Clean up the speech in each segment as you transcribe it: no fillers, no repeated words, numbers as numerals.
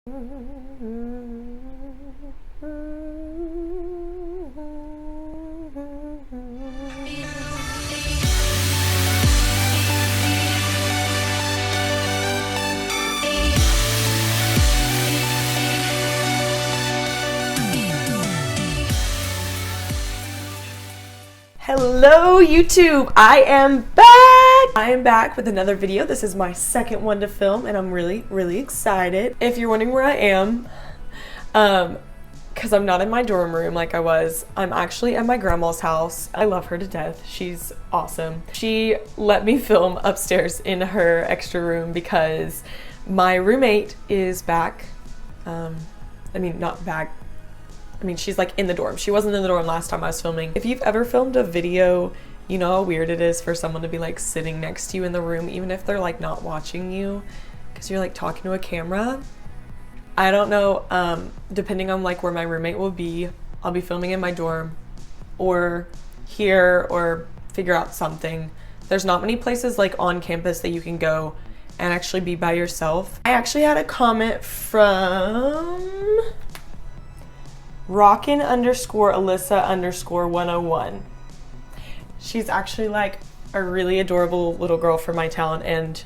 Hello YouTube, I am back! I am back with another video. This is my second one to film and I'm really excited. If you're wondering where I am, because I'm not in my dorm room like I was, I'm actually at my grandma's house. I love her to death. She's awesome. She let me film upstairs in her extra room because my roommate is back. Not back. She's like in the dorm. She wasn't in the dorm last time I was filming. If you've ever filmed a video, you know how weird it is for someone to be like sitting next to you in the room, even if they're like not watching you, because you're like talking to a camera. I don't know, depending on like where my roommate will be, I'll be filming in my dorm or here or figure out something. There's not many places like on campus that you can go and actually be by yourself. I actually had a comment from Rockin_Alyssa_101. She's actually like a really adorable little girl for my town and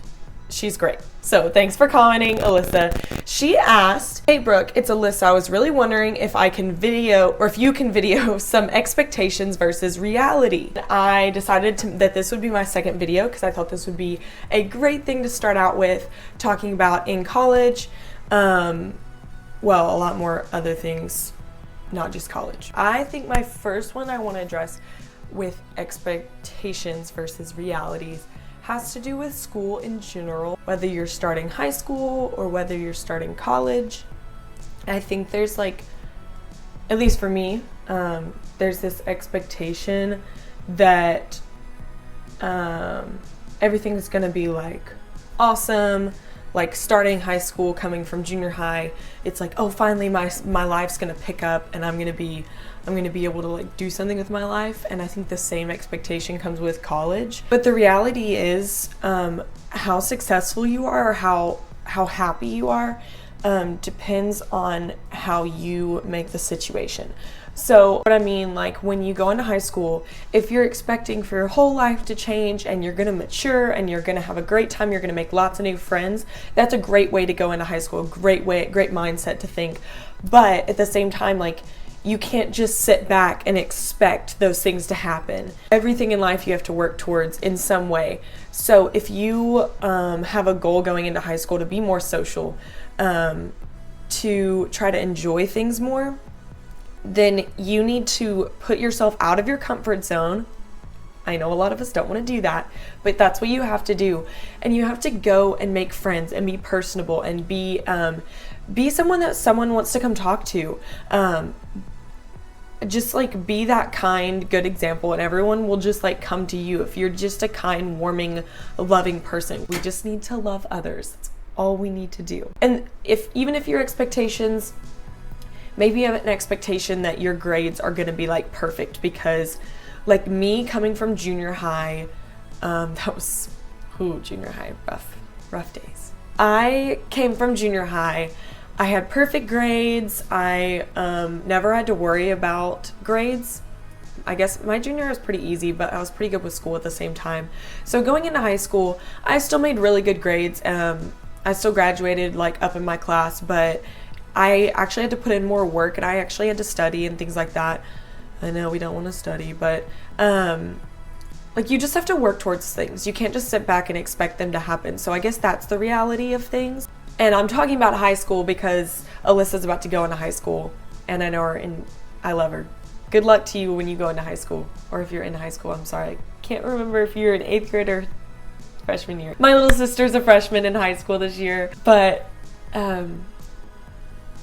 she's great. So thanks for commenting, Alyssa. She asked, "Hey Brooke, it's Alyssa. I was really wondering if I can video, or if you can video some expectations versus reality." I decided that this would be my second video because I thought this would be a great thing to start out with, talking about in college. Well, a lot more other things, not just college. I think my first one I want to address with expectations versus realities has to do with school in general, whether you're starting high school or whether you're starting college. I think there's like, at least for me, there's this expectation that everything is going to be like awesome. Like starting high school, coming from junior high, it's like, oh, finally my life's gonna pick up and I'm gonna be able to like do something with my life. And I think the same expectation comes with college. But the reality is, how successful you are or how happy you are depends on how you make the situation. So what I mean, like when you go into high school, if you're expecting for your whole life to change and you're gonna mature and you're gonna have a great time, you're gonna make lots of new friends, that's a great way to go into high school, great mindset to think. But at the same time, like you can't just sit back and expect those things to happen. Everything in life you have to work towards in some way. So if you have a goal going into high school to be more social, to try to enjoy things more, then you need to put yourself out of your comfort zone. I know a lot of us don't want to do that, but that's what you have to do. And you have to go and make friends and be personable and be someone that someone wants to come talk to. Just like be that kind, good example, and everyone will just like come to you if you're just a kind, warming, loving person. We just need to love others. That's all we need to do. And even if your expectations, maybe you have an expectation that your grades are going to be like perfect, because like me coming from junior high, junior high, rough days. I came from junior high. I had perfect grades. I never had to worry about grades. I guess my junior year was pretty easy, but I was pretty good with school at the same time. So going into high school, I still made really good grades. I still graduated like up in my class, but I actually had to put in more work and I actually had to study and things like that. I know we don't want to study, but like you just have to work towards things. You can't just sit back and expect them to happen. So I guess that's the reality of things. And I'm talking about high school because Alyssa's about to go into high school and I know her and I love her. Good luck to you when you go into high school, or if you're in high school. I'm sorry, I can't remember if you're in 8th grade or freshman year. My little sister's a freshman in high school this year, but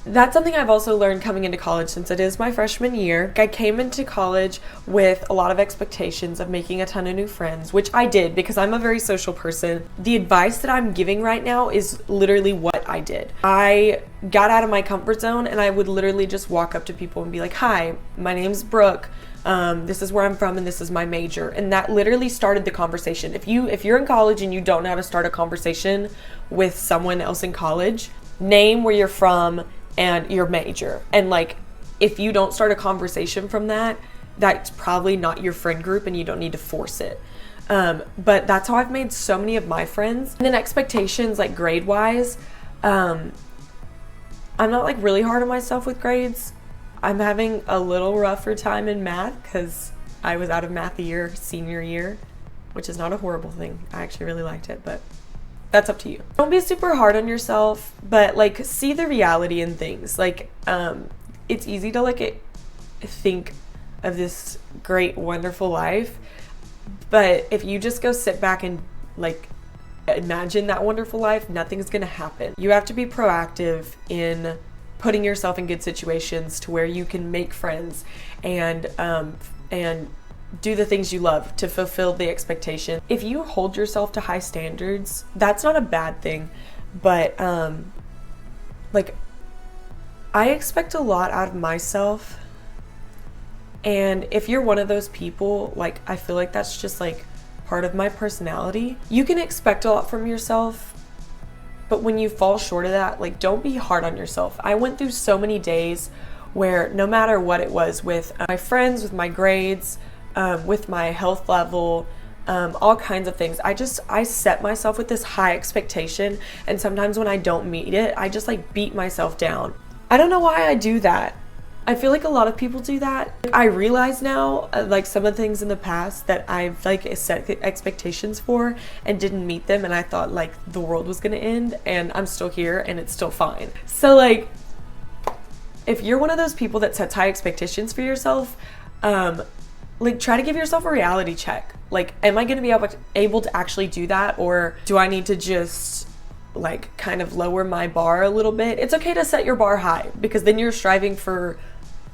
that's something I've also learned coming into college, since it is my freshman year. I came into college with a lot of expectations of making a ton of new friends, which I did because I'm a very social person. The advice that I'm giving right now is literally what I did. I got out of my comfort zone and I would literally just walk up to people and be like, "Hi, my name's Brooke. This is where I'm from and this is my major." And that literally started the conversation. If you're in college and you don't know how to start a conversation with someone else in college, name, where you're from, and your major. And like, if you don't start a conversation from that, that's probably not your friend group and you don't need to force it. But that's how I've made so many of my friends. And then expectations, like grade wise, I'm not like really hard on myself with grades. I'm having a little rougher time in math because I was out of math a year, senior year, which is not a horrible thing. I actually really liked it, but that's up to you. Don't be super hard on yourself, but like see the reality in things. Like, it's easy to like think of this great, wonderful life, but if you just go sit back and like imagine that wonderful life, nothing's gonna happen. You have to be proactive in putting yourself in good situations to where you can make friends and do the things you love to fulfill the expectation. If you hold yourself to high standards, that's not a bad thing, but like I expect a lot out of myself, and if you're one of those people, like I feel like that's just like part of my personality. You can expect a lot from yourself, but when you fall short of that, like don't be hard on yourself. I went through so many days where no matter what it was, with my friends, with my grades, with my health level, all kinds of things, I set myself with this high expectation, and sometimes when I don't meet it, I just like beat myself down. I don't know why I do that. I feel like a lot of people do that. I realize now, like some of the things in the past that I've like set expectations for and didn't meet them, and I thought like the world was gonna end, and I'm still here and it's still fine. So like, if you're one of those people that sets high expectations for yourself, like try to give yourself a reality check. Like, am I gonna be able to actually do that, or do I need to just like kind of lower my bar a little bit? It's okay to set your bar high, because then you're striving for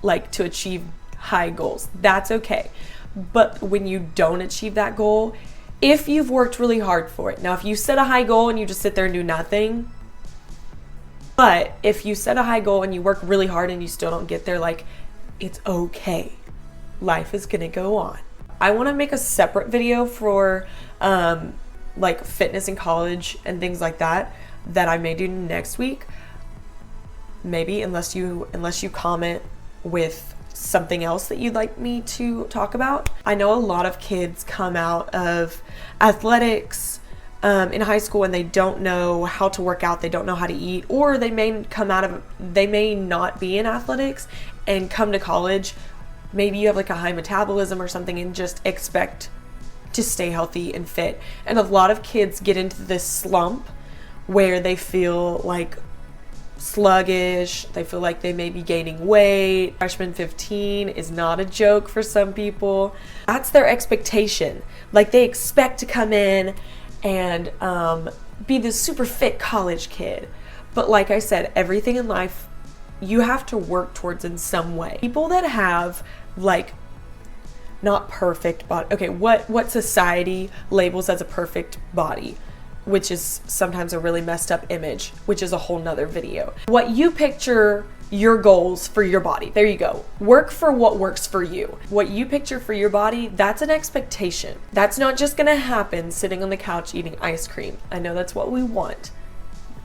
like to achieve high goals. That's okay. But when you don't achieve that goal, if you've worked really hard for it, now if you set a high goal and you just sit there and do nothing, but if you set a high goal and you work really hard and you still don't get there, like it's okay. Life is gonna go on. I want to make a separate video for like fitness in college and things like that I may do next week, maybe, unless you comment with something else that you'd like me to talk about. I know a lot of kids come out of athletics in high school and they don't know how to work out, they don't know how to eat, or they may not be in athletics and come to college. Maybe you have like a high metabolism or something and just expect to stay healthy and fit. And a lot of kids get into this slump where they feel like sluggish, they feel like they may be gaining weight. Freshman 15 is not a joke for some people. That's their expectation. Like they expect to come in and be this super fit college kid. But like I said, everything in life you have to work towards in some way. People that have like not perfect body, okay, what society labels as a perfect body, which is sometimes a really messed up image, which is a whole nother video. What you picture your goals for your body, there you go. Work for what works for you. What you picture for your body, that's an expectation. That's not just gonna happen sitting on the couch eating ice cream. I know that's what we want.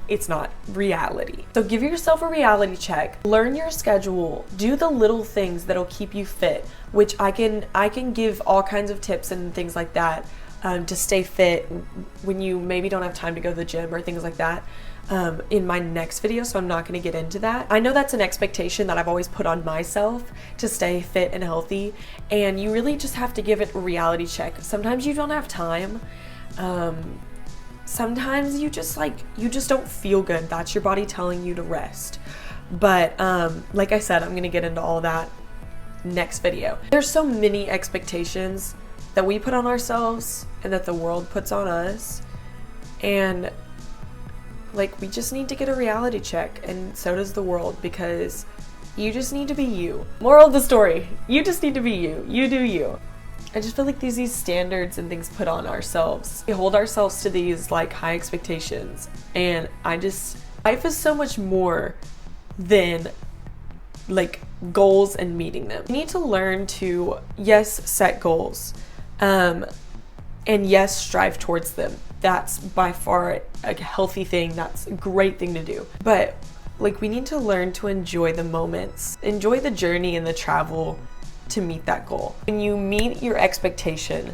It's not reality. So give yourself a reality check, learn your schedule, do the little things that'll keep you fit, which I can give all kinds of tips and things like that to stay fit when you maybe don't have time to go to the gym or things like that in my next video, so I'm not gonna get into that. I know that's an expectation that I've always put on myself to stay fit and healthy, and you really just have to give it a reality check. Sometimes you don't have time. Sometimes you just don't feel good. That's your body telling you to rest. But like I said, I'm gonna get into all that next video. There's so many expectations that we put on ourselves and that the world puts on us, and like we just need to get a reality check, and so does the world, because you just need to be you. Moral of the story, you just need to be you. You do you. I just feel like there's these standards and things put on ourselves. We hold ourselves to these like high expectations, and life is so much more than like goals and meeting them. You need to learn to, yes, set goals, and yes, strive towards them. that's by far a healthy thing. That's a great thing to do. But like, we need to learn to enjoy the moments, enjoy the journey and the travel to meet that goal. When you meet your expectation,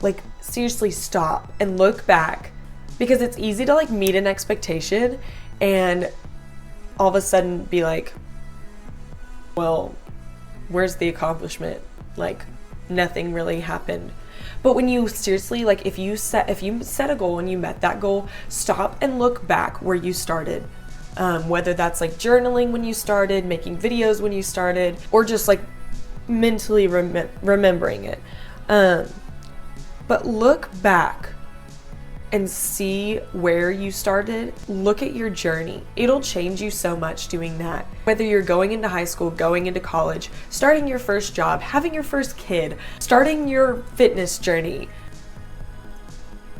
like, seriously stop and look back, because it's easy to like meet an expectation and all of a sudden be like, well, where's the accomplishment? Like, nothing really happened. But when you seriously, like, if you set a goal and you met that goal, stop and look back where you started. Whether that's like journaling when you started, making videos when you started, or just like mentally remembering it. But look back and see where you started. Look at your journey. It'll change you so much doing that. Whether you're going into high school, going into college, starting your first job, having your first kid, starting your fitness journey.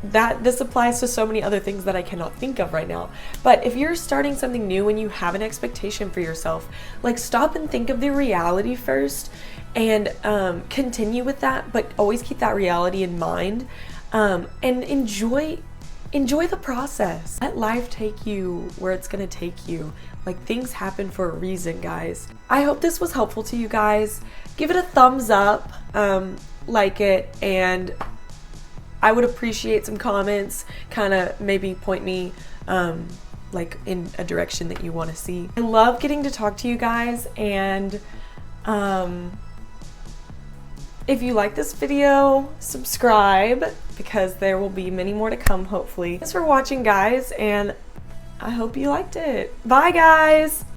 This applies to so many other things that I cannot think of right now. But if you're starting something new and you have an expectation for yourself, like, stop and think of the reality first and continue with that, but always keep that reality in mind. And enjoy the process. Let life take you where it's gonna take you. Like, things happen for a reason, guys. I hope this was helpful to you guys. Give it a thumbs up, like it, and I would appreciate some comments, kind of maybe point me like in a direction that you want to see. I love getting to talk to you guys, and if you like this video, subscribe, because there will be many more to come, hopefully. Thanks for watching, guys, and I hope you liked it. Bye, guys!